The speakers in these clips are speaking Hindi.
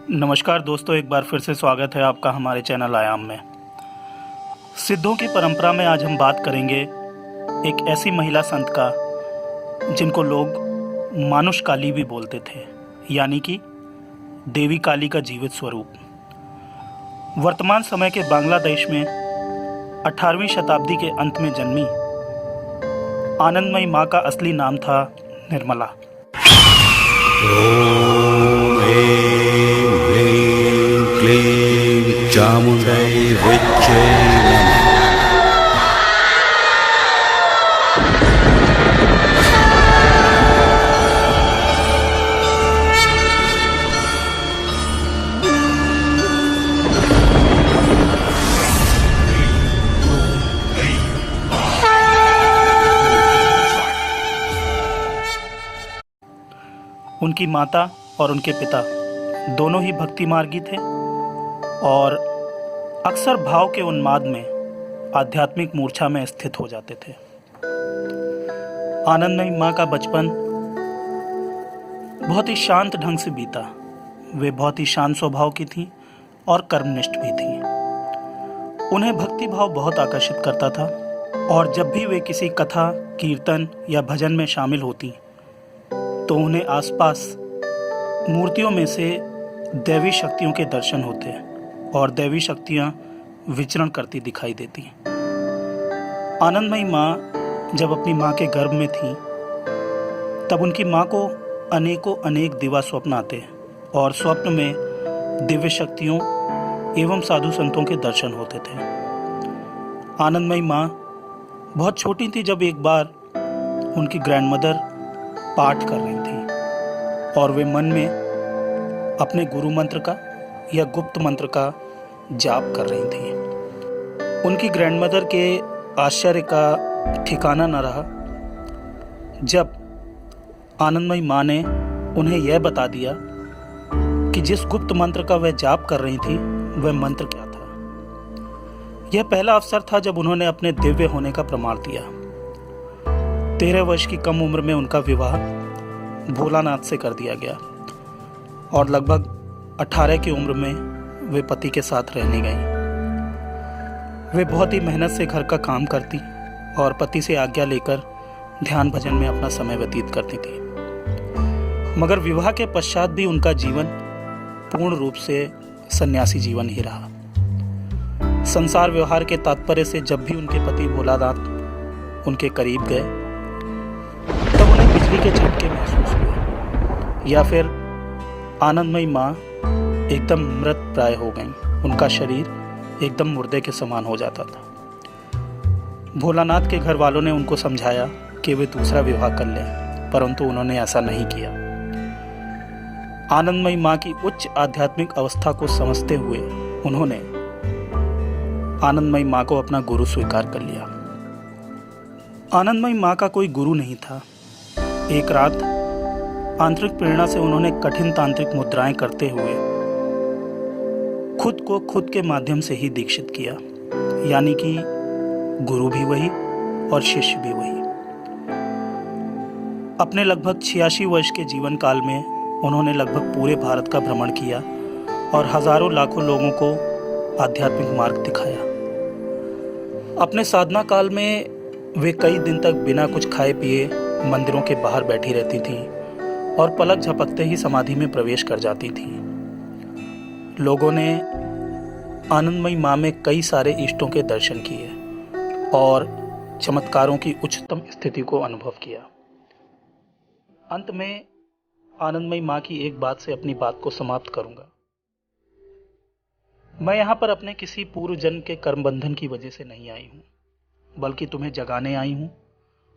नमस्कार दोस्तों, एक बार फिर से स्वागत है आपका हमारे चैनल आयाम में। सिद्धों की परंपरा में आज हम बात करेंगे एक ऐसी महिला संत का जिनको लोग मानुष काली भी बोलते थे, यानी कि देवी काली का जीवित स्वरूप। वर्तमान समय के बांग्लादेश में 18वीं शताब्दी के अंत में जन्मी आनंदमयी माँ का असली नाम था निर्मला। चामुंडई विच्चे नमः। उनकी माता और उनके पिता दोनों ही भक्ति मार्गी थे और अक्सर भाव के उन्माद में आध्यात्मिक मूर्छा में स्थित हो जाते थे। आनंदमयी माँ का बचपन बहुत ही शांत ढंग से बीता। वे बहुत ही शांत स्वभाव की थीं और कर्मनिष्ठ भी थीं। उन्हें भक्ति भाव बहुत आकर्षित करता था और जब भी वे किसी कथा, कीर्तन या भजन में शामिल होती तो उन्हें आसपास मूर्तियों में से दैवी शक्तियों के दर्शन होते और दैवी शक्तियां विचरण करती दिखाई देती। आनंदमयी माँ जब अपनी माँ के गर्भ में थी तब उनकी माँ को अनेक दिवा स्वप्न आते और स्वप्न में दिव्य शक्तियों एवं साधु संतों के दर्शन होते थे। आनंदमयी माँ बहुत छोटी थी जब एक बार उनकी ग्रैंडमदर पाठ कर रही थी और वे मन में अपने गुरु मंत्र का या गुप्त मंत्र का जाप कर रही थी। उनकी ग्रैंडमदर के आश्चर्य का ठिकाना न रहा जब आनंदमयी माँ ने उन्हें यह बता दिया कि जिस गुप्त मंत्र का वह जाप कर रही थी वह मंत्र क्या था। यह पहला अवसर था जब उन्होंने अपने दिव्य होने का प्रमाण दिया। 13 वर्ष की कम उम्र में उनका विवाह भोलानाथ से कर दिया गया और लगभग 18 की उम्र में वे पति के साथ रहने गईं। वे बहुत ही मेहनत से घर का काम करती और पति से आज्ञा लेकर ध्यान भजन में अपना समय व्यतीत करती थी। मगर विवाह के पश्चात भी उनका जीवन पूर्ण रूप से सन्यासी जीवन ही रहा। संसार व्यवहार के तात्पर्य से जब भी उनके पति भोलानाथ उनके करीब गए तब उन्हें बिजली के झटके महसूस हुए या फिर आनंदमयी माँ एकदम मृत प्राय हो गईं। उनका शरीर एकदम मुर्दे के समान हो जाता था। भोलानाथ के घर वालों ने उनको समझाया कि वे दूसरा विवाह कर लें, परंतु उन्होंने ऐसा नहीं किया। आनंदमयी माँ की उच्च आध्यात्मिक अवस्था को समझते हुए उन्होंने आनंदमयी माँ को अपना गुरु स्वीकार कर लिया। आनंदमयी माँ का कोई गुरु नहीं था। एक रात आंतरिक प्रेरणा से उन्होंने कठिन तांत्रिक मुद्राएं करते हुए खुद को खुद के माध्यम से ही दीक्षित किया, यानी कि गुरु भी वही और शिष्य भी वही। अपने लगभग 86 वर्ष के जीवन काल में उन्होंने लगभग पूरे भारत का भ्रमण किया और हजारों लाखों लोगों को आध्यात्मिक मार्ग दिखाया। अपने साधना काल में वे कई दिन तक बिना कुछ खाए पिए मंदिरों के बाहर बैठी रहती थीं और पलक झपकते ही समाधि में प्रवेश कर जाती थीं। लोगों ने आनंदमयी माँ में कई सारे इष्टों के दर्शन किए और चमत्कारों की उच्चतम स्थिति को अनुभव किया। अंत में आनंदमयी माँ की एक बात से अपनी बात को समाप्त करूंगा। मैं यहाँ पर अपने किसी पूर्व जन्म के कर्म बंधन की वजह से नहीं आई हूँ, बल्कि तुम्हें जगाने आई हूँ,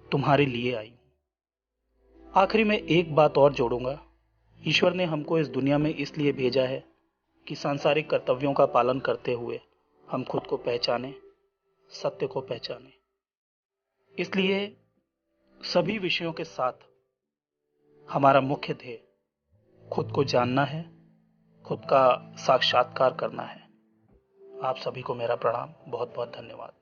तुम्हारे लिए आई हूँ। आखिरी में एक बात और जोड़ूंगा। ईश्वर ने हमको इस दुनिया में इसलिए भेजा है कि सांसारिक कर्तव्यों का पालन करते हुए हम खुद को पहचानें, सत्य को पहचानें। इसलिए सभी विषयों के साथ हमारा मुख्य ध्येय खुद को जानना है, खुद का साक्षात्कार करना है। आप सभी को मेरा प्रणाम। बहुत बहुत धन्यवाद।